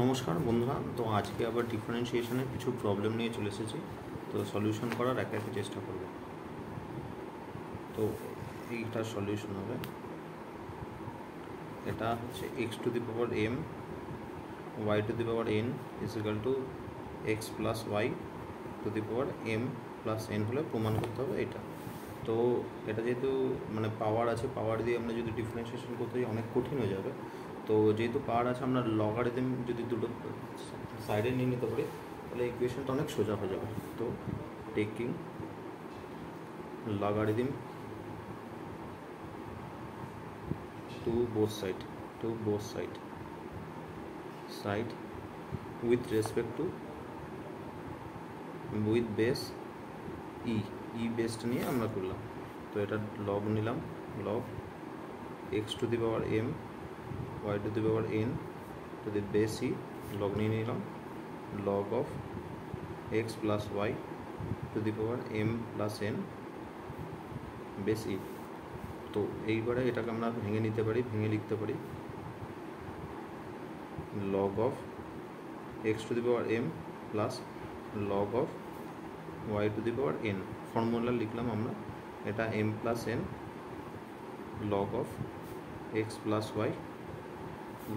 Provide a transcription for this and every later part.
নমস্কার বন্ধুরা, তো আজকে আবার ডিফারেন্সিয়েশনের কিছু প্রবলেম নিয়ে চলে এসেছি। তো সলিউশন করার একে একে চেষ্টা করব। তো এইটার সলিউশন হবে, এটা হচ্ছে x to the power m y to the power n is equal to x plus y to the power m plus n হলে প্রমাণ করতে হবে এটা। তো এটা যেহেতু মানে পাওয়ার আছে, পাওয়ার দিয়ে আমরা যদি ডিফারেন্সিয়েশন করতে যাই অনেক কঠিন হয়ে যাবে। তো যেহেতু পাওয়ার আছে, আমরা লগারিদম যদি দুটো সাইডে নিয়ে নিতে পারি তাহলে ইকুয়েশনটা অনেক সোজা হয়ে যাবে। তো taking logarithm to both side with respect to with base e বেসটা নিয়ে আমরা করলাম। তো এটা লগ নিলাম, log x to the power m y two the power n two the base e, log নিয়ে নিলাম log of x plus y two the power m plus n base e। তো এইবারে এটাকে আমরা ভেঙে নিতে পারি, ভেঙে লিখতে পারি log of x to the power m plus log of y to the power n. Formula লিখলাম আমরা, এটা m plus n log of x plus y.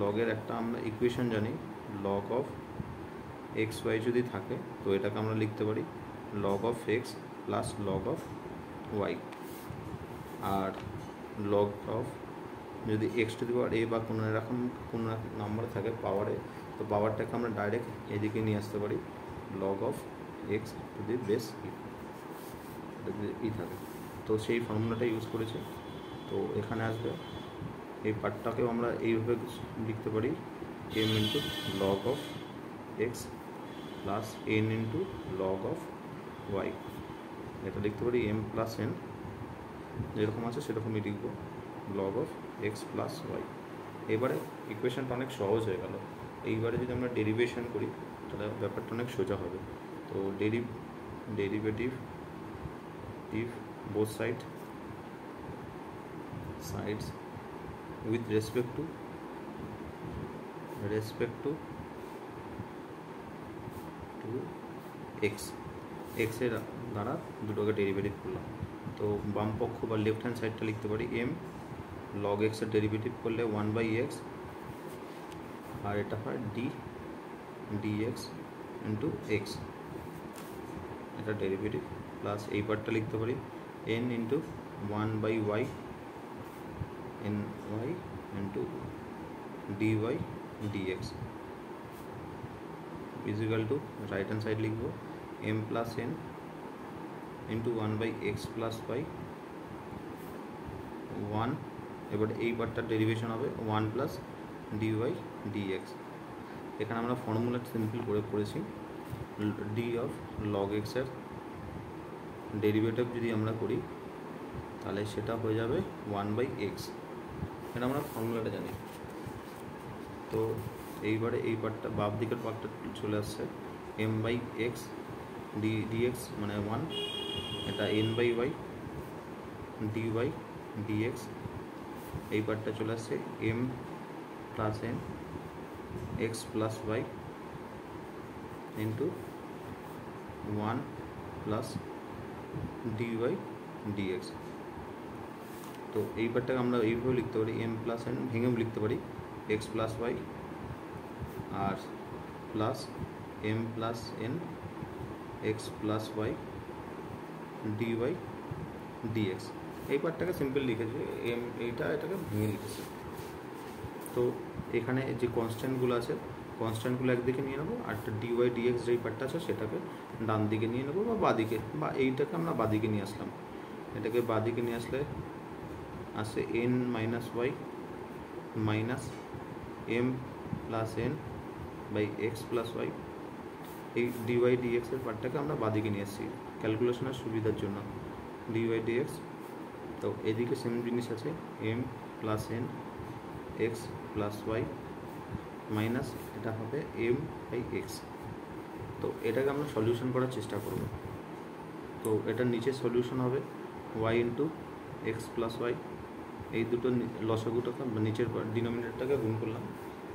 লগের একটা আমরা ইকুয়েশন জানি, লগ অফ এক্স ওয়াই যদি থাকে তো এটাকে আমরা লিখতে পারি log of x plus log of y. আর লগ অফ যদি x to the power a বা কোনো এরকম কোনো নাম্বার থাকে পাওয়ারে, তো পাওয়ারটাকে আমরা ডাইরেক্ট এদিকে নিয়ে আসতে পারি log of x to the base e থাকে। তো সেই ফর্মুলাটা ইউজ করেছি। তো এখানে আসবে এই পার্টটাকেও আমরা এইভাবে লিখতে পারি m into log of x plus n into log of y. এটা লিখতে পারি এম প্লাস এন, যেরকম আছে সেরকমই লিখব log of x plus y. এবারে ইকুয়েশনটা অনেক সহজ হয়ে গেল। এইবারে যদি আমরা ডেরিভেশন করি তাহলে ব্যাপারটা অনেক সোজা হবে। তো derivative if both sides with respect to x, এক্সের দ্বারা দুটোকে ডেরিভেটিভ করলাম। তো বাম পক্ষ বা লেফট হ্যান্ড সাইডটা লিখতে পারি এম লগ এক্সের ডেরিভেটিভ করলে 1/x, আর এটা হয় dx ইন্টু এক্স, এটা ডেরিভেটিভ প্লাস এই পার্টটা লিখতে পারি n into 1/y ny into dy dx is equal to right hand side লিখব m plus n into 1/x plus y 1। এবার এই পার্টটার ডেরিভেশন হবে 1 প্লাস dy dx। এখানে আমরা ফর্মুলা সিম্পল করে করেছি, d অফ লগ এক্সের ডেরিভেটিভ যদি আমরা করি তাহলে সেটা হয়ে যাবে 1/x। এটা আমরা ফর্মুলাটা জানি। তো এইবারে এই পার্টটা বাম দিকের পার্টটা চলে আসছে m/x dx মানে 1, এটা n/y dy dx। এই পার্টটা চলে আসছে m plus n x plus y into 1 plus dy dx। তো এই পার্টটাকে আমরা এইভাবে লিখতে পারি m প্লাস n, ভেঙেও লিখতে পারি এক্স প্লাস ওয়াই আর plus m plus n x plus y dy dx। এই পার্টটাকে সিম্পল লিখেছি, এটাকে ভেঙে লিখেছি। তো এখানে যে কনস্ট্যান্টগুলো আছে কনস্ট্যান্টগুলো একদিকে নিয়ে নেবো, আর dy dx যেই পার্টটা আছে সেটাকে ডান দিকে নিয়ে নেবো বা বাদিকে, বা এইটাকে আমরা বাদিকে নিয়ে আসলাম। এটাকে বাদিকে নিয়ে আসলে আসে n minus y minus m plus n by x plus y. এই dy dx এর পার্টটাকে আমরা বাদিকে নিয়ে এসেছি ক্যালকুলেশনের সুবিধার জন্য, dy dx। তো এদিকে সেম জিনিস আছে m plus n x plus y minus এটা হবে m/x। তো এটাকে আমরা সলিউশন করার চেষ্টা করব। তো এটার নিচে সলিউশন হবে y into x plus y. এই দুটো লসাগুটাকে নিচের ডিনোমিনেটরটাকে গুণ করলাম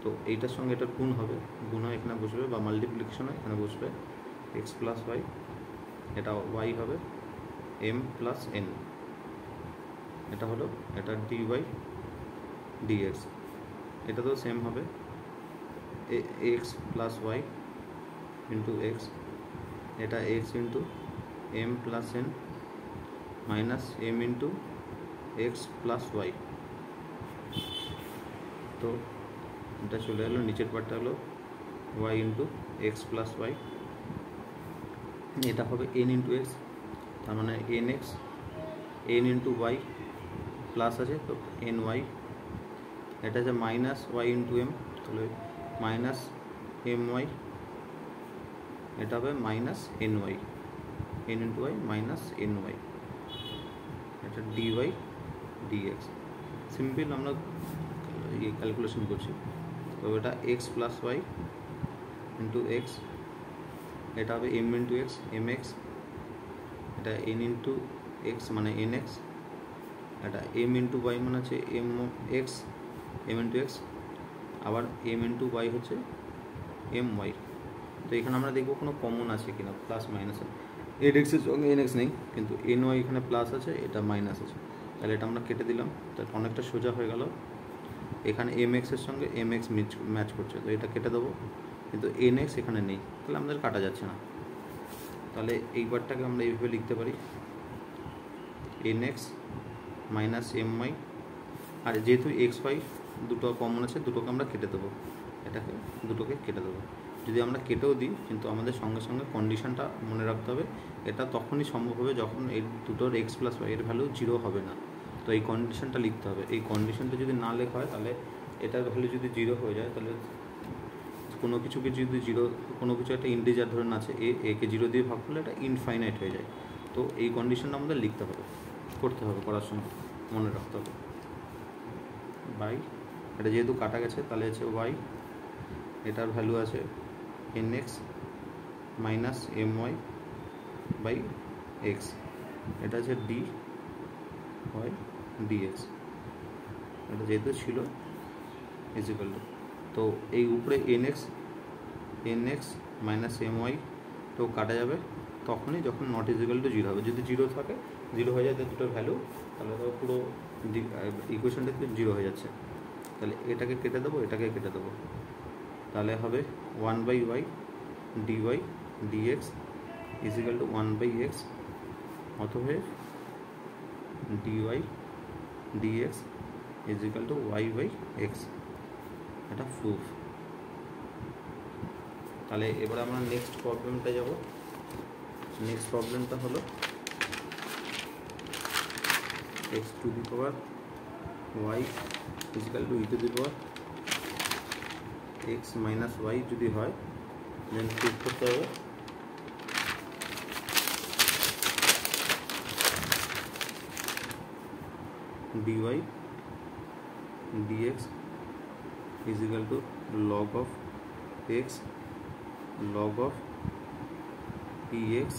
তো এইটার সঙ্গে এটার গুণ হবে, গুণ হয় এখানে বসবে, বা মাল্টিপ্লিকেশন হয় এখানে বসবে এক্স প্লাস ওয়াই, এটা ওয়াই হবে এম প্লাস এন, এটা হলো এটা ডি ওয়াই ডিএক্স। এটা তো সেম হবে x plus y into x, এটা x into m plus n minus m into x plus y. তো এটা চলে এলো, নিচের পার্টটা হলো y into x plus y, এটা হবে এন ইন্টু এক্স, তার মানে n x, n into y plus আছে তো এন ওয়াই, এটা আছে মাইনাস ওয়াই ইন্টু এম, তাহলে মাইনাস এম ওয়াই, এটা হবে minus n y, n into y minus n y, এটা ডি ওয়াই ডিএক্স। সিম্পল আমরা ক্যালকুলেশন করছি। তো এটা x plus y into x, এটা হবে m into x m x, এটা এন ইন্টু এক্স মানে এন এক্স, এটা এম ইন্টু ওয়াই মানে হচ্ছে m x m into x, আবার এম ইন্টু ওয়াই হচ্ছে এম ওয়াই। তো এখানে আমরা দেখবো কোনো কমন আছে কিনা, প্লাস মাইনাস, এন এক্সের সঙ্গে এন এক্স নেই, কিন্তু এন ওয়াই এখানে প্লাস আছে, এটা মাইনাস আছে, তাহলে এটা আমরা কেটে দিলাম, তাহলে অনেকটা সোজা হয়ে গেল। এখানে এম এক্সের সঙ্গে এম এক্স ম্যাচ করছে, তো এটা কেটে দেবো, কিন্তু এন এক্স এখানে নেই, তাহলে আমাদের কাটা যাচ্ছে না। তাহলে এই পার্টটাকে আমরা এইভাবে লিখতে পারি n x minus m y, আর যেহেতু এক্স ওয়াই দুটো কমন আছে, দুটোকে আমরা কেটে দেবো, এটাকে দুটোকে কেটে দেবো। যদি আমরা কেটেও দিই, কিন্তু আমাদের সঙ্গে সঙ্গে কন্ডিশনটা মনে রাখতে হবে, এটা তখনই সম্ভব হবে যখন এই দুটোর এক্স প্লাস ওয়াই এর ভ্যালু 0 হবে না। তো এই কন্ডিশনটা লিখতে হবে, এই কন্ডিশনটা যদি না লেখা হয় তাহলে এটার ভ্যালু যদি 0 হয়ে যায়, তাহলে কোনো কিছুকে যদি 0, কোনো কিছু একটা ইন্টিজার ধরুন আছে একে 0 দিয়ে ভাগ করলে এটা ইনফাইনাইট হয়ে যায়। তো এই কন্ডিশনটা আমাদের লিখতে হবে, করতে হবে, করার সময় মনে রাখতে হবে। বাই এটা যেহেতু কাটা গেছে, তাহলে আছে ওয়াই, এটার ভ্যালু আছে n x minus m y by x, এটা আছে ডি ওয়াই ডিএক্স, এটা যেহেতু ছিল ইজিক্যাল টু, তো এই উপরে n x minus m y তো কাটা যাবে তখনই যখন নট ইজিক্যাল টু 0 হবে। যদি 0 থাকে, 0 হয়ে যায় দুটোর ভ্যালু, তাহলে তো পুরো ইকুয়েশনটা 0 হয়ে যাচ্ছে। তাহলে এটাকে কেটে দেবো, এটাকে কেটে দেবো, তাহলে হবে 1/y dy dx equal two 1/x, অতএব dy dx equal two y/x। এটা প্রুফ। তাহলে এবার আমরা নেক্সট প্রবলেমটা যাব। নেক্সট প্রবলেমটা হলো x to the power y equal to e to the power x minus y যদি হয়, দেন প্রুফ করতে হবে dy dx equal to log of x log of px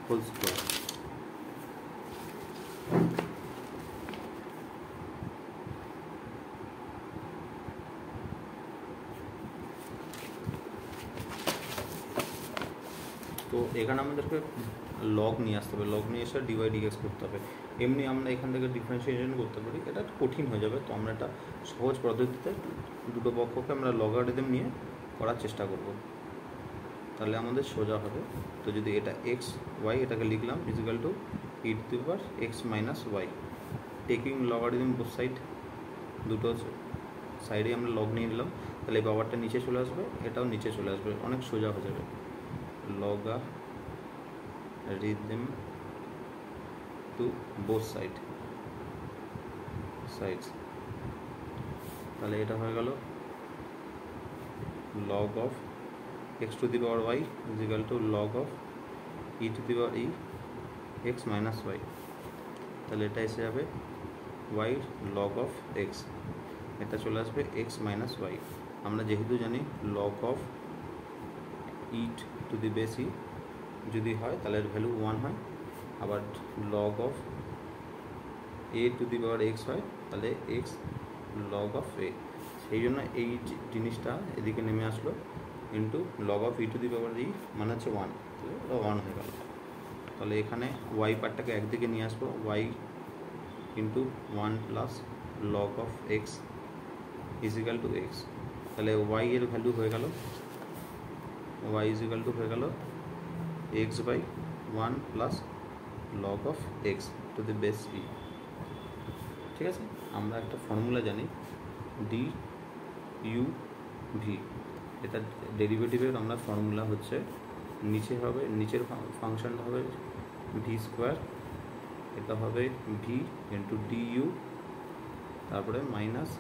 whole square. তো এখানে আমাদেরকে লগ নিয়ে আসতে হবে, লগ নিয়ে এসে ডিওয়াই ডিএক্স করতে হবে। এমনি আমরা এখান থেকে ডিফারেন্সিয়েশন করতে পারি, এটা কঠিন হয়ে যাবে, তো আমরা এটা সহজ পদ্ধতিতে দুটো পক্ষকে আমরা লগারিদম নিয়ে করার চেষ্টা করব, তাহলে আমাদের সোজা হবে। তো যদি এটা এক্স ওয়াই, এটাকে লিখলাম equal to e to the power x minus y, taking logarithm both side, দুটো সাইডে আমরা লগ নিয়ে নিলাম, তাহলে এই পাওয়ারটা নিচে চলে আসবে, এটাও নিচে চলে আসবে, অনেক সোজা হয়ে যাবে। logarithm to both sides, তাহলে এটা হয়ে গেল log of x to the power y is equal to log of e to the power e x minus y, তাহলে এটা এসে যাবে y log of x, এটা চলে আসবে x minus y। আমরা যেহেতু জানি log of e to the base e যদি হয় তাহলে এর ভ্যালু 1 হয়, আবার log of a to the power x হয় তাহলে x log of a, এই জন্য এই জিনিসটা এদিকে নেমে আসলো into log of e to the power e মানে হচ্ছে 1, তাহলে 1 হয়ে গেল। তাহলে এখানে ওয়াই পার্টটাকে একদিকে নিয়ে আসবো, y into 1 plus log of x is equal to x. তাহলে ওয়াই এর ভ্যালু হয়ে গেল, ওয়াই ইজিক্যাল টু হয়ে গেল x by 1 plus log of x to the base e. ঠিক আছে, আমরা একটা ফর্মুলা জানি ডি ইউ ভি, এটা ডেরিভেটিভের আমরা ফর্মুলা হচ্ছে নিচে হবে, নিচের ফাংশনটা হবে ভি স্কোয়ার, এটা হবে ভি ইন্টু ডি ইউ, তারপরে মাইনাস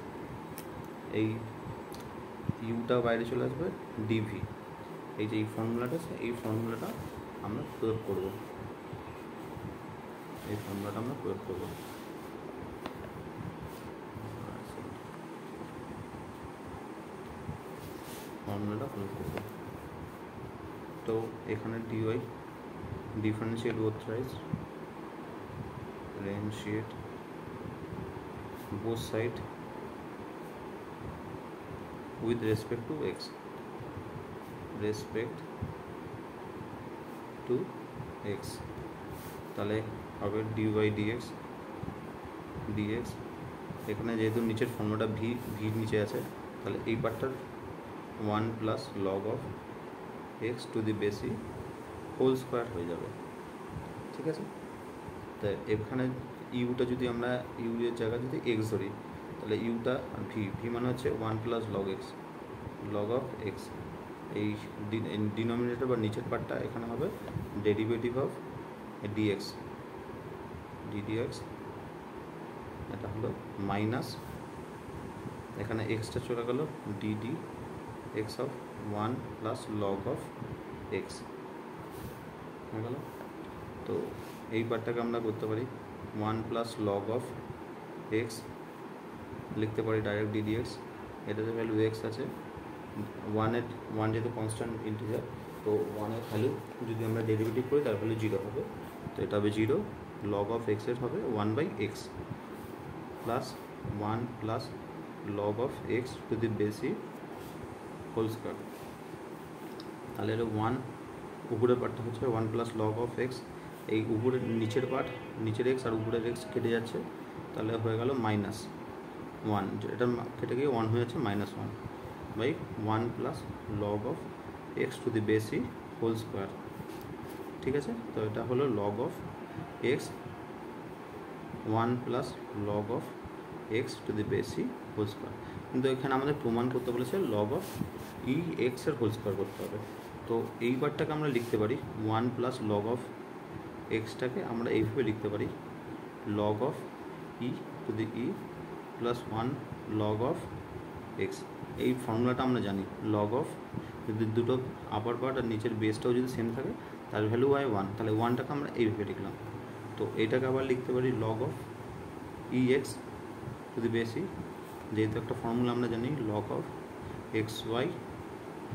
এই ইউটা বাইরে চলে আসবে ডিভি। এই যে এই ফর্মুলাটা আছে, এই ফর্মুলাটা আমরা প্রয়োগ করব, এই ফর্মুলাটা আমরা প্রয়োগ করব। ফর্মুলাটা প্রয়োগ করব। তো এখানে dy differentiate both sides, differentiate both side with respect to x, respect to x, তাহলে হবে dy dx, dx এখানে যেহেতু নিচের ফর্মুলাটা ভি নিচে আছে, তাহলে এই পার্টটার 1 plus log of x to দি বেসি হোল স্কোয়ার হয়ে যাবে। ঠিক আছে, তো এখানে ইউটা যদি আমরা ইউ এর জায়গায় যদি এক্স ধরি, তাহলে ইউটা ভি মানে হচ্ছে 1 plus log x, log of x, এই ডিনোমিনেটর বা নিচের পার্টটা এখানে হবে ডেরিভেটিভ অফ ডিএক্স, ডিডিএক্স, এটা হলো মাইনাস এখানে এক্সটা চলে গেল DD x of 1 plus log of x হয়ে গেল। তো এই পার্টটাকে আমরা করতে পারি 1 প্লাস লগ অফ এক্স লিখতে পারি ডাইরেক্ট ডিডিএক্স, এটাতে ভ্যালু এক্স আছে, 1 যেহেতু কনস্ট্যান্ট ইন্টিজার, তো 1-এর ভ্যালু যদি আমরা ডেরিভেটিভ করি তার ভ্যালু 0 হবে, তো এটা হবে 0, লগ অফ এক্সের হবে 1/x plus 1 plus log of x to দি বেসি হোল স্কোয়ার। তাহলে এটা 1, উপরের পার্টটা হচ্ছে 1 প্লাস লগ অফ এক্স, এই উপরের নিচের পার্ট, নিচের এক্স আর উপরের এক্স কেটে যাচ্ছে, তাহলে হয়ে গেল -1, এটা কেটে গিয়ে 1 হয়ে যাচ্ছে -1/1 plus log of x to দি বেসি হোল স্কোয়ার। ঠিক আছে, তো এটা হলো log of x 1 plus log of x to দি বেসি হোল স্কোয়ার। কিন্তু এখানে আমাদের প্রমাণ করতে বলেছে লগ অফ ই এক্সের হোল স্কোয়ার করতে হবে। তো এই পার্টটাকে আমরা লিখতে পারি 1 প্লাস লগ অফ এক্সটাকে আমরা এইভাবে লিখতে পারি log of e to the E plus 1 log of x. এই ফর্মুলাটা আমরা জানি, লগ অফ যদি দুটো আপার পার্ট আর নিচের বেসটাও যদি সেম থাকে তার ভ্যালু হয় 1, তাহলে 1টাকে আমরা এইভাবে লিখলাম। তো এইটাকে আবার লিখতে পারি log of e x to দি বেসি, যেহেতু একটা ফর্মুলা আমরা জানি লগ অফ এক্স ওয়াই,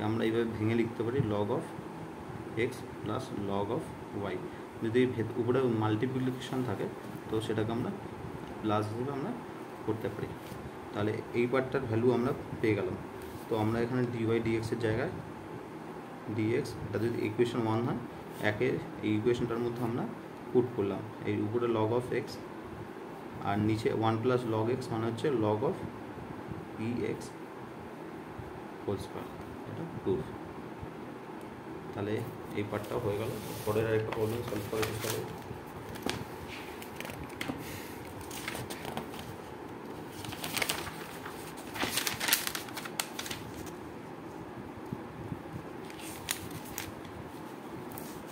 আমরা এইভাবে ভেঙে লিখতে পারি log of x plus log of y. যদি উপরে মাল্টিপ্লিকেশন থাকে তো সেটাকে আমরা প্লাস হিসেবে আমরা করতে পারি। তাহলে এই পার্টটার ভ্যালু আমরা পেয়ে গেলাম। তো আমরা এখানে ডিওয়াই ডিএক্সের জায়গায় ডিএক্স, এটা যদি ইকুয়েশন 1 হয়, একে এই ইকুয়েশনটার মধ্যে আমরা পুট করলাম, এই উপরে লগ অফ এক্স আর নিচে 1 প্লাস লগ এক্স মানে হচ্ছে log of e x whole square, এটা প্রুফ। তাহলে এই পার্টটাও হয়ে গেল। পরের আরেকটা প্রবলেম সলভ করার চেষ্টা করব।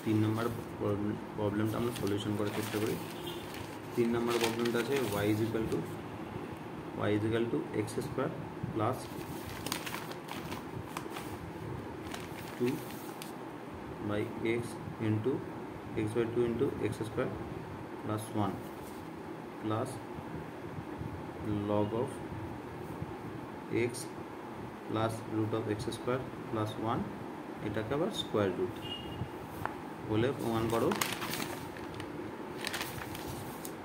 তিন নম্বর প্রবলেমটা আমরা সলিউশন করার চেষ্টা করি। 3 নম্বর প্রবলেমটা আছে y is equal to x square plus 2/x into x/2 into x square plus 1 plus log of x plus root of x square plus 1, এটাকে আবার স্কোয়ার রুট বলে প্রমাণ করো।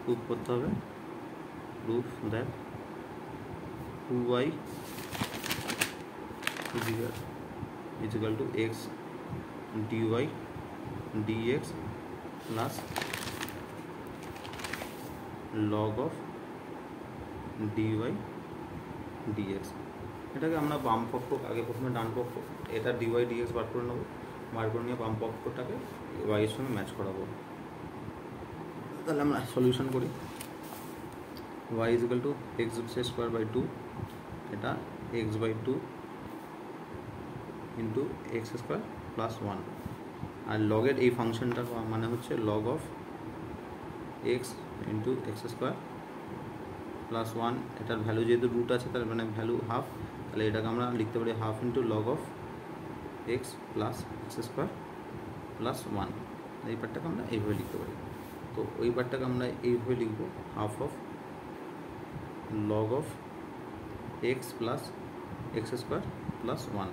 প্রুফ করতে হবে, proof that 2y is equal to x dy dx plus log of dy dx। এটাকে আমরা বাম পক্ষ আগে প্রথমে ডান পক্ষ এটা dy dx বার করে নেব, বার করে নিয়ে বাম পক্ষটাকে y এর সঙ্গে ম্যাচ করাবো। তাহলে আমরা সলিউশন করি। y is equal to x square by 2, এটা x by 2 into x square plus 1, আর লগের এই ফাংশনটার মানে হচ্ছে log of x into x square plus 1, এটার ভ্যালু যেহেতু রুট আছে তার মানে ভ্যালু হাফ, তাহলে এটাকে আমরা লিখতে পারি half into log of x plus x square plus 1। এই পার্টটাকে আমরা এইভাবে লিখতে পারি। তো ওই পার্টটাকে আমরা এইভাবে লিখব half of log of x plus x square plus 1।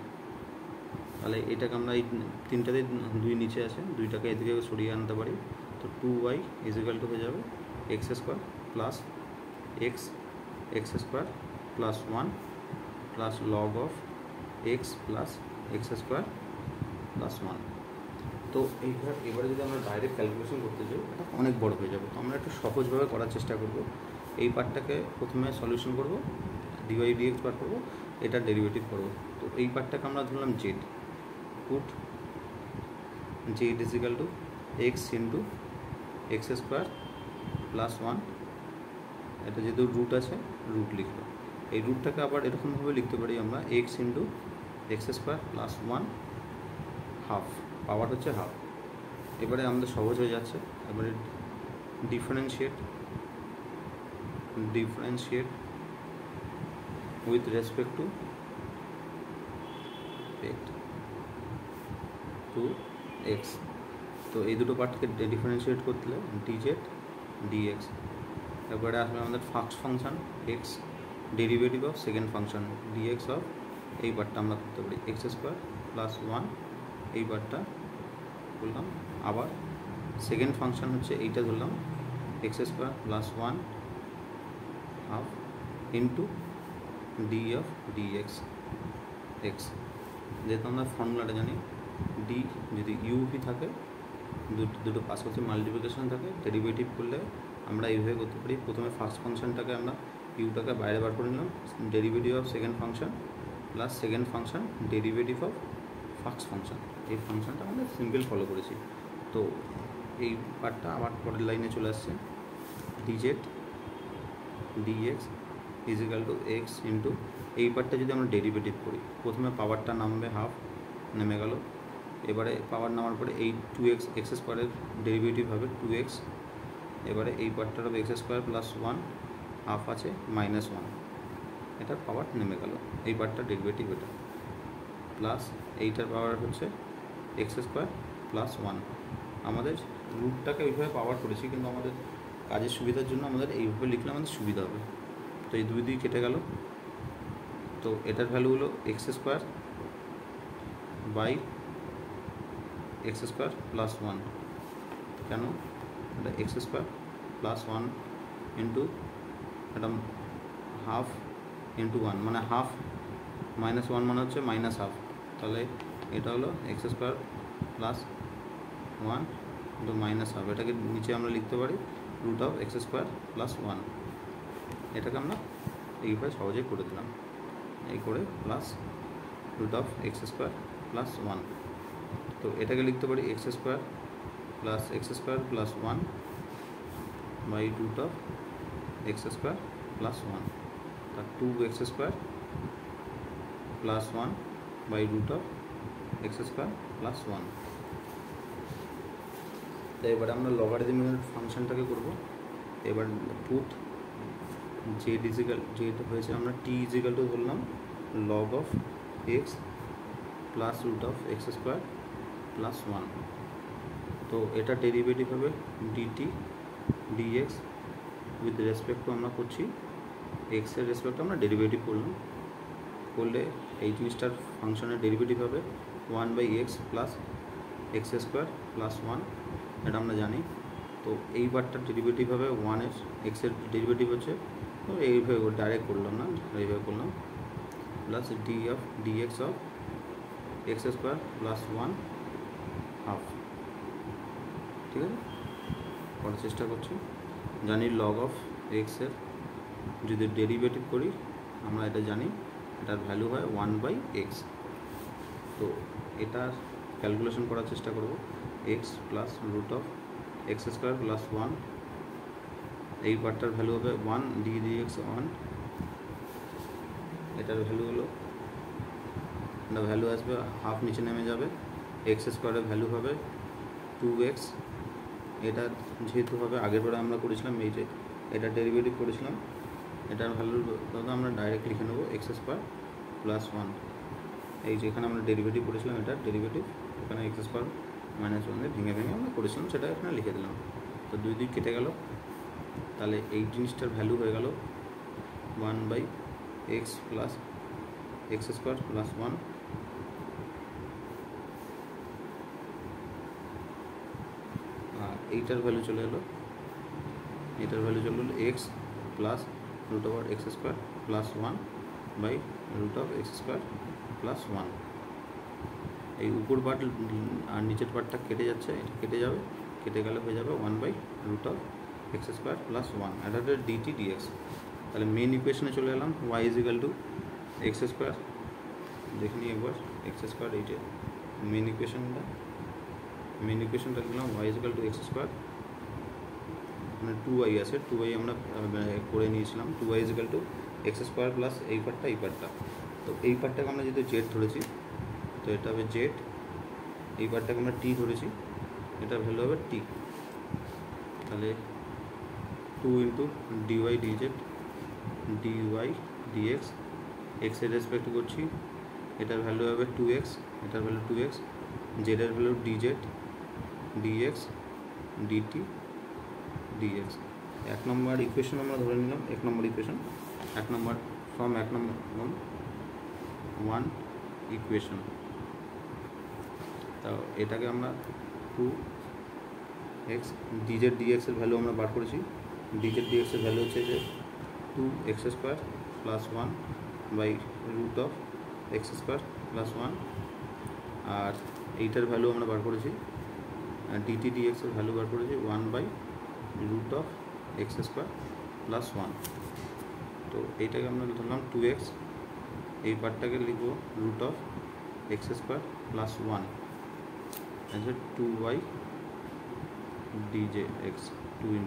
তাহলে এটাকে আমরা এই তিনটাতে 2 নিচে আছে, 2টাকে এদিকে সরিয়ে আনতে পারি। তো 2y ইজ ইকুয়াল টু হয়ে যাবে x square plus x x square plus 1 plus log of x plus x square plus 1। তো এবারে যদি আমরা ডাইরেক্ট ক্যালকুলেশন করতে যাই এটা অনেক বড় হয়ে যাবে, তো আমরা একটু সহজভাবে করার চেষ্টা করব। এই পার্টটাকে প্রথমে সলিউশন করব, ডিওয়াই ডিএক্স বার করবো, এটা ডেরিভেটিভ করবো। তো এই পার্টটাকে আমরা ধরলাম Z, put Z is equal to x into x square plus 1, এটা যেহেতু রুট আছে রুট লিখলো। এই রুটটাকে আবার এরকমভাবে লিখতে পারি আমরা x into x square plus 1 half, power হচ্ছে হাফ। এবারে আমাদের সহজ হয়ে যাচ্ছে। এবারে differentiate with respect to x. তো এই দুটো পার্টকে ডিফারেন্সিয়েট করতে ডিজেড ডিএক্স। এবারে আসবে আমাদের first function x, derivative of second function dx of, এই পার্টটা আমরা করতে পারি এক্স স্কোয়ার প্লাস 1, এই পার্টটা বললাম। আবার সেকেন্ড ফাংশন হচ্ছে এইটা ধরলাম x square plus 1 half into d of dx x. যেহেতু আমরা ফর্মুলাটা জানি ডি যদি ইউভি থাকে, দুটো পাস করতে মাল্টিপ্লিকেশন থাকে, ডেরিভেটিভ করলে আমরা এইভাবে করতে পারি। প্রথমে ফার্স্ট ফাংশনটাকে আমরা ইউটাকে বাইরে বার করে নিলাম, derivative of second function plus second function derivative of first function. এই ফাংশনটা আমরা সিম্পল ফলো করেছি। তো এই পার্টটা আবার পরের লাইনে চলে আসছে dz dx is equal to x into, এই পার্টটা যদি আমরা ডেরিভেটিভ করি প্রথমে পাওয়ারটা নামবে হাফ, নেমে গেল। এবারে পাওয়ার নামার পরে এই 2x এক্স স্কোয়ারের ডেরিভেটিভ হবে 2x। এবারে এই পার্টটার হবে এক্স স্কোয়ার প্লাস 1 হাফ আছে -1, এটার পাওয়ার নেমে গেল। এই পার্টটা ডেরিভেটিভ এটা প্লাস এইটার পাওয়ার হচ্ছে এক্স স্কোয়ার প্লাস 1। আমাদের রুটটাকে ওইভাবে পাওয়ার করেছি, কিন্তু আমাদের কাজের সুবিধার জন্য আমাদের এইভাবে লিখলে আমাদের সুবিধা হবে। তো এই 2 কেটে গেল। তো এটার ভ্যালু হলো x square by x square plus 1। কেন? এটা এক্স স্কোয়ার প্লাস 1 ইন্টু এটা হাফ ইন্টু 1, মানে হাফ -1 মানে হচ্ছে মাইনাস হাফ। তাহলে এটা হলো x square plus 1 into minus half. এটাকে নিচে আমরা লিখতে পারি root of x square plus 1। এটাকে আমরা এইভাবে সহজেই করে দিলাম, এই করে plus root of x square plus 1। তো এটাকে লিখতে পারি x square plus 1 by root of x square plus 1, তার 2x square plus 1 by root of x square plus 1। তো এবারে আমরা লগারিদমিক ফাংশনটাকে করব। এবার পুট জেড হয়েছে, আমরা টি ইজিক্যাল টু বললাম log of x plus root of x square plus 1। তো এটা ডেরিভেটিভ হবে dt dx with respect to আমরা করছি এক্সের রেসপেক্টে আমরা ডেরিভেটিভ করলে এই জিনিসটার ফাংশনের ডেরিভেটিভ হবে 1/x plus x square plus 1, এটা আমরা জানি। তো এই বারটার ডেরিভেটিভ হবে 1 এক্সের ডেরিভেটিভ হচ্ছে, তো এইভাবে ডাইরেক্ট করলাম না, এইভাবে করলাম plus d of dx of x square plus 1 half. ঠিক আছে, করার চেষ্টা করছি। জানি লগ অফ এক্সের যদি ডেরিভেটিভ করি আমরা এটা জানি, এটার ভ্যালু হয় 1/x। তো এটার ক্যালকুলেশন করার চেষ্টা করব। X plus root of x square plus 1, এই পার্টটার ভ্যালু হবে 1 dx 1, এটার ভ্যালু হলো, এটা ভ্যালু আসবে হাফ নিচে নেমে যাবে, এক্স স্কোয়ারের ভ্যালু হবে 2x। এটা যেহেতু হবে আগের বারে আমরা করেছিলাম এই যে এটা ডেরিভেটিভ করেছিলাম, এটার ভ্যালু আমরা ডাইরেক্ট লিখে নেবো এক্স স্কোয়ার প্লাস 1। এই যেখানে আমরা ডেরিভেটিভ করেছিলাম এটার ডেরিভেটিভ, এখানে এক্স স্কোয়ার মাইনাস 1 ভেঙে ভেঙে আমরা করেছিলাম, সেটা এখানে লিখে দিলাম। তো 2 কেটে গেল, তাহলে এই জিনিসটার ভ্যালু হয়ে গেল 1/x plus x square plus 1। আর এইটার ভ্যালু চলে এলো, এটার ভ্যালু চলে এলো x plus root over x square plus 1/√x² plus 1। এই উপর পার্ট আর নিচের পার্টটা কেটে যাচ্ছে, এটা কেটে যাবে, কেটে গেলে হয়ে যাবে 1/√x² প্লাস 1। এটা হচ্ছে ডিটি ডিএক্স। তাহলে মেন ইকুয়েশনে চলে এলাম, y = x²। দেখে নিই একবার x², এইটা মেন ইকুয়েশনটা লিখলাম y = x², মানে 2y আছে, 2y আমরা করে নিয়েছিলাম। 2y = x² প্লাস এই পার্টটা, তো এই পার্টটাকে আমরা যেহেতু জেড ধরেছি তো এটা হবে জেড, এই পার্টটাকে আমরা টি ধরেছি, এটার ভ্যালু হবে টি। তাহলে 2 × dy dx, এক্সের রেসপেক্ট করছি, এটার ভ্যালু হবে 2x, এটার ভ্যালু 2x, জেডের ভ্যালু dz dx dt dx। 1 number equation আমরা ধরে নিলাম, 1 number equation, 1 number form 1 number 1 equation. তো এটাকে আমরা 2x dz dx এর ভ্যালু আমরা বার করেছি। dz dx এর ভ্যালু হচ্ছে যে 2x² প্লাস 1/√x² প্লাস 1। আর এইটার ভ্যালু আমরা বার করেছি, dt dx এর ভ্যালু বার করেছি 1/√x² প্লাস 1। তো এইটাকে আমরা ধরলাম 2x, এই পার্টটাকে লিখব √x² প্লাস 1, আছে 2y dx 2 ×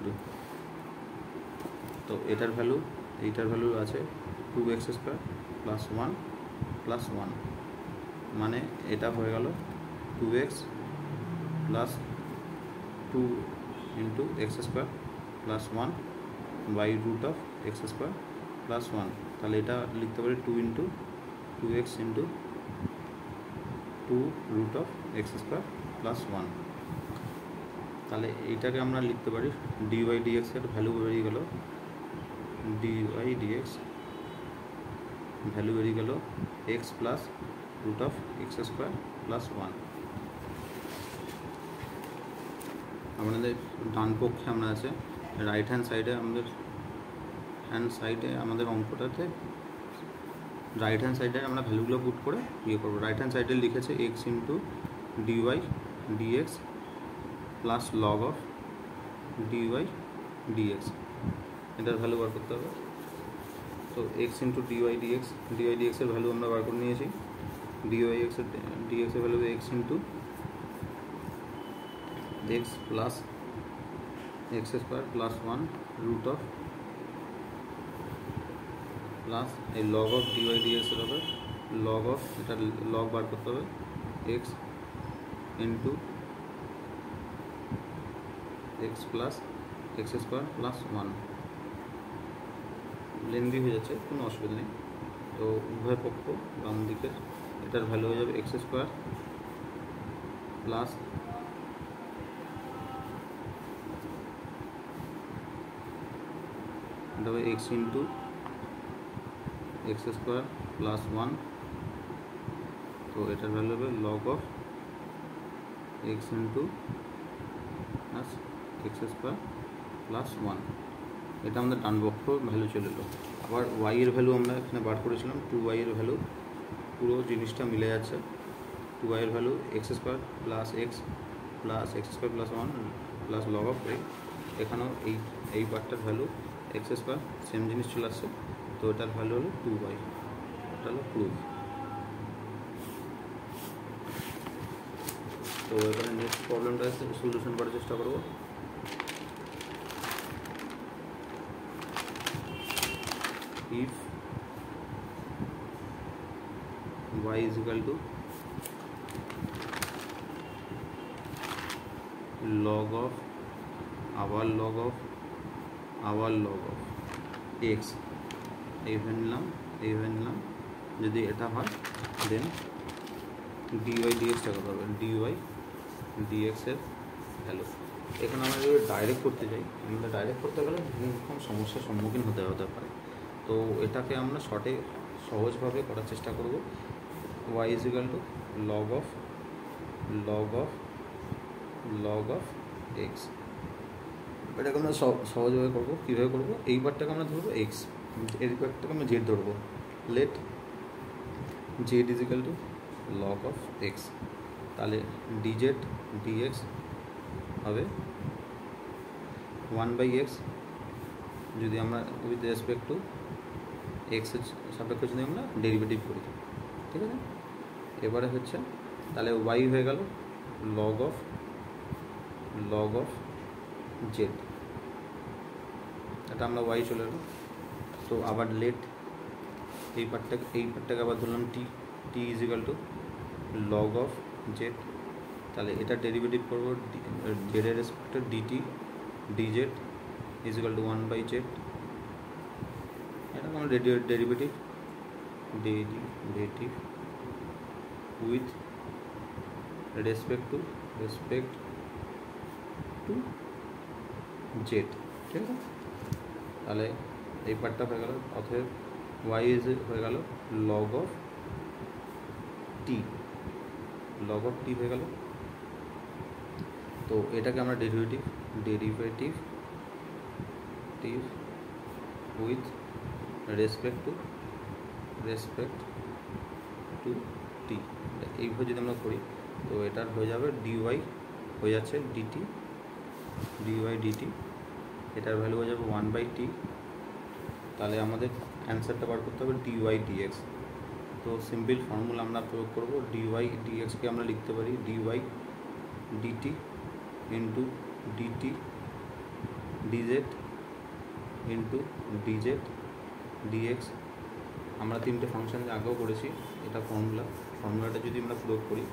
তো এইটার ভ্যালু আছে 2x² প্লাস 1 প্লাস 1, মানে এটা হয়ে গেল 2x plus 2 × x² plus 1/√x² plus 1। তাহলে এটা লিখতে পারি 2x × 2√x² প্লাস 1। তাহলে এইটাকে আমরা লিখতে পারি dy dx এর ভ্যালু বেরিয়ে গেল, dy dx ভ্যালু বেরিয়ে গেল x প্লাস √x² প্লাস 1। আমাদের ডান পক্ষে আমরা আছে, রাইট হ্যান্ড সাইডে আমাদের অঙ্কটাতে রাইট হ্যান্ড সাইডে আমরা ভ্যালুগুলো পুট করে করবো। রাইট হ্যান্ড সাইডে লিখেছে x × dy dx plus log of dy dx, এটার ভ্যালু বার করতে হবে। তো x × dy dx এর ভ্যালু আমরা বার করে নিয়েছি। dx এর value x × x plus x² plus 1 √ plus এই লগ অফ dy dx এর হবে লগ অফ, এটা লগ বার করতে হবে x × x plus x² plus 1। Lengthy হয়ে যাচ্ছে, কোনো অসুবিধা নেই। তো উভয় পক্ষ বাম দিকের এটার ভ্যালু হয়ে যাবে x² প্লাস এটা হবে x × x² প্লাস 1। তো এটার ভ্যালু হবে log of x × x² plus 1। এটা আমাদের ডান পক্ষ ভ্যালু চলে এলো। আবার ওয়াই এর ভ্যালু আমরা এখানে বার করেছিলাম, 2y এর ভ্যালু, পুরো জিনিসটা মিলে যাচ্ছে। 2y এর value x square plus x square plus 1 plus log of x. এখানেও এই পার্টটার ভ্যালু এক্স স্কোয়ার, সেম জিনিস চলে আসছে। তো এটার ভ্যালু হলো 2y। এটা হলো প্রুফ। তো এখানে নেক্সট প্রবলেমটা সলিউশন করার চেষ্টা করবো। If y is equal to log of our log of x, এইভাবে নিলাম। যদি এটা হয় দেন dy dx-টা কত হবে, dy dx এর ভ্যালু। এখানে আমরা যদি ডাইরেক্ট করতে যাই, আমাদের ডাইরেক্ট করতে গেলে বিভিন্ন রকম সমস্যার সম্মুখীন হতে পারে। তো এটাকে আমরা সহজভাবে করার চেষ্টা করব। y is equal to log of x। এটাকে আমরা সহজভাবে করবো। কীভাবে করবো, এই পার্টটাকে আমরা ধরবো x, এই পার্টটাকে আমরা z ধরবো। Let z is equal to log of x, তাহলে dz dx হবে 1/x। যদি আমরা উইথ রেসপেক্ট টু এক্স এর সাপেক্ষে যদি আমরা ডেরিভেটিভ করি, ঠিক আছে। এবারে হচ্ছে তাহলে y হয়ে গেল log of z, এটা আমরা y চলে এলো। তো আবার লেট এই পার্টটাকে আবার ধরলাম t is equal two log of z, তাহলে এটা ডেরিভেটিভ করবো z এর রেসপেক্টে dz is equal two 1/z। এটা আমরা derivative with respect two z, ঠিক আছে। তাহলে এই পার্টটা হয়ে গেল। অতএব y হয়ে গেল log of t হয়ে গেল। তো এটাকে আমরা derivative with respect two t, এইভাবে যদি আমরা করি তো এটার হয়ে যাবে dy হয়ে যাচ্ছে dt, এটার ভ্যালু হয়ে যাবে 1/t। তাহলে আমাদের অ্যান্সারটা বার করতে হবে dy dx। তো সিম্পল ফর্মুলা আমরা প্রয়োগ করব। dy dx-কে আমরা লিখতে পারি dy dt into dt dz into dz dx। আমরা তিনটে ফাংশন আগেও করেছি, এটা ফর্মুলাটা যদি আমরা প্রয়োগ করি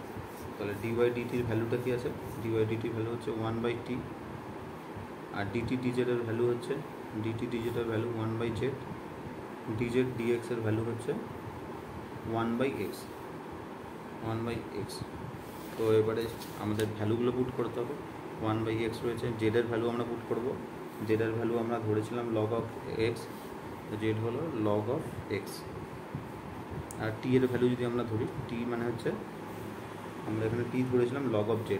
তাহলে dy dt-র ভ্যালুটা কী আছে, dy dt-র ভ্যালু হচ্ছে 1/t, আর dt dz এর ভ্যালু হচ্ছে 1/z, dz dx এর ভ্যালু হচ্ছে 1/x। তো এবারে আমাদের ভ্যালুগুলো পুট করতে হবে। 1/x রয়েছে, z এর ভ্যালু আমরা পুট করব। z এর ভ্যালু আমরা ধরেছিলাম log of x, z হলো log of x। আর t এর ভ্যালু যদি আমরা ধরি, t মানে হচ্ছে আমরা এখানে t ধরেছিলাম log of z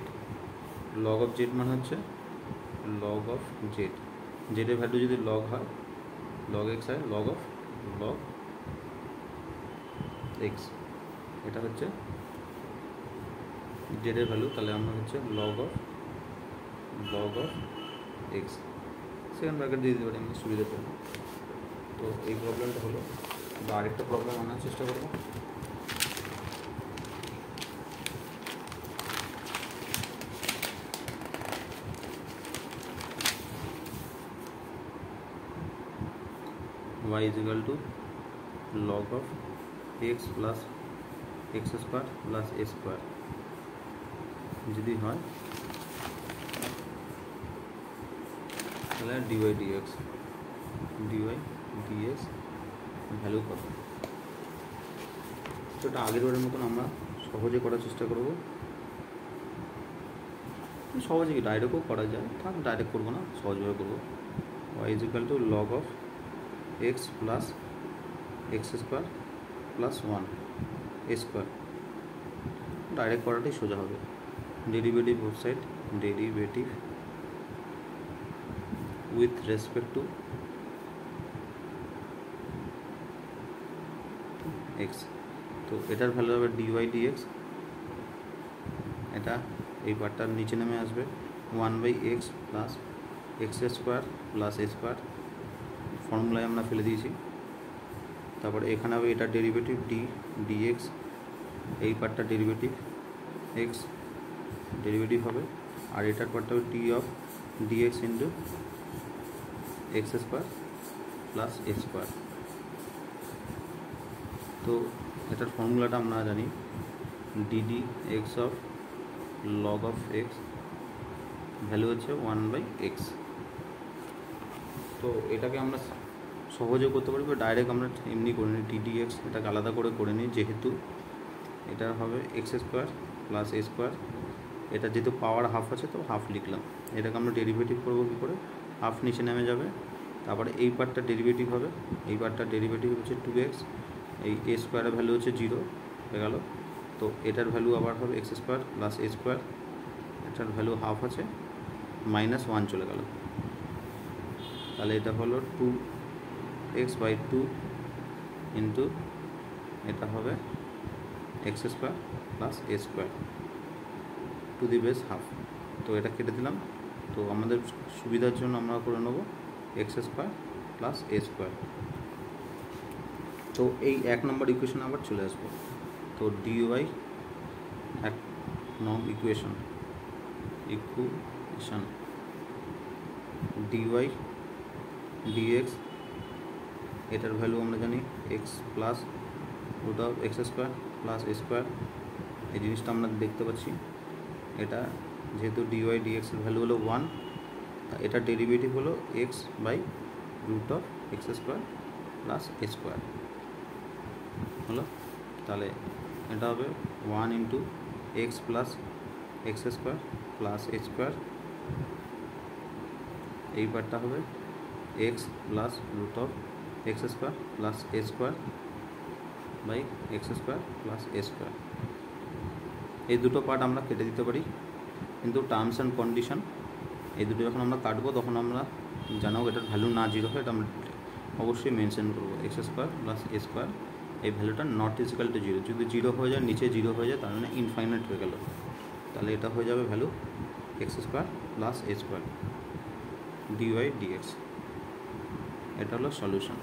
মানে হচ্ছে log of z। z এর ভ্যালু যদি log হয়, log x হয় log x, এটা হচ্ছে z এর ভ্যালু। তাহলে আমরা হচ্ছে log of x second bracket দিয়ে দিতে পারি আমরা সুবিধার জন্য। তো এই প্রবলেমটা হলো। বা আরেকটা প্রবলেম আনার চেষ্টা করবো। y is equal to log of x plus x square plus a square যদি হয় তাহলে dy dx ভ্যালু কত। তো এটা আগের বারের মতন আমরা সহজে করার চেষ্টা করব। সহজে কি ডাইরেক্টও করা যায়, থাক ডাইরেক্ট করবো না, সহজভাবে করবো। y is equal to log of x plus x square plus 1 a square। Direct করাটাই সোজা হবে। Derivative both side, derivative with respect to x. তো এটার ভ্যালু হবে ডিওয়াই ডিএক্স, এটা এই পার্টটার নিচে নেমে আসবে 1/x plus x square plus a square, ফর্মুলায় আমরা ফেলে দিয়েছি। তারপরে এখানে হবে এটা ডেরিভেটিভ ডি ডিএক্স, এই পার্টটা ডেরিভেটিভ এক্স ডেরিভেটিভ হবে, আর এটার পার্টটা হবে t of dx into x square plus a square. তো এটার ফর্মুলাটা আমরা জানি dd x of log of x value হচ্ছে 1/x। তো এটাকে আমরা সহজে করতে পারি বা ডাইরেক্ট আমরা এমনি করে নিই, ডিডি এক্স এটাকে আলাদা করে নিই, যেহেতু এটা হবে x square plus a square, এটা যেহেতু পাওয়ার হাফ আছে তো হাফ লিখলাম। এটাকে আমরা ডেরিভেটিভ করবো কী করে, হাফ নিচে নেমে যাবে, তারপরে এই পার্টটা ডেরিভেটিভ হবে, এই পার্টটা ডেরিভেটিভ হচ্ছে 2x, এই এ স্কোয়ারের ভ্যালু হচ্ছে 0 হয়ে গেল। তো এটার ভ্যালু আবার হবে x square plus a square, এটার ভ্যালু হাফ আছে, -1 চলে গেল। তাহলে এটা হলো 2x/2 ইন্টু এটা হবে x square plus a square two the base half. তো এটা কেটে দিলাম। তো আমাদের সুবিধার জন্য আমরা করে নেব x square plus a square. তো এই 1 নম্বর ইকুয়েশন আবার চলে আসবো। তো ডিওয়াই 1 নং ইকুয়েশন ডিওয়াই ডিএক্স, এটার ভ্যালু আমরা জানি x plus root of x square plus a square. এই জিনিসটা আমরা দেখতে পাচ্ছি, এটা যেহেতু ডিওয়াই ডিএক্স এর ভ্যালু হলো 1, এটা ডেরিভেটিভ হলো x by root of x square plus a square হলো। তাহলে এটা হবে 1 into x plus x square plus a square, এই পার্টটা হবে x plus root of x square plus a square by x square plus a square. এই দুটো part আমরা কেটে দিতে পারি, কিন্তু টার্মস অ্যান্ড কন্ডিশন এই দুটো যখন আমরা কাটবো তখন আমরা জানাও এটার ভ্যালু না 0 হয়, এটা আমরা অবশ্যই মেনশন করবো। X square plus a square এই ভ্যালুটা নট ইজিক্যাল টু 0, যদি 0 হয়ে যায়, নিচে 0 হয়ে যায়, তার মানে ইনফাইনাইট হয়ে গেল। তাহলে এটা হয়ে যাবে value x square plus a square dy dx. এটা হলো সলিউশন।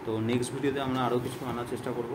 তো নেক্সট ভিডিওতে আমরা আরও কিছু আনার চেষ্টা করব।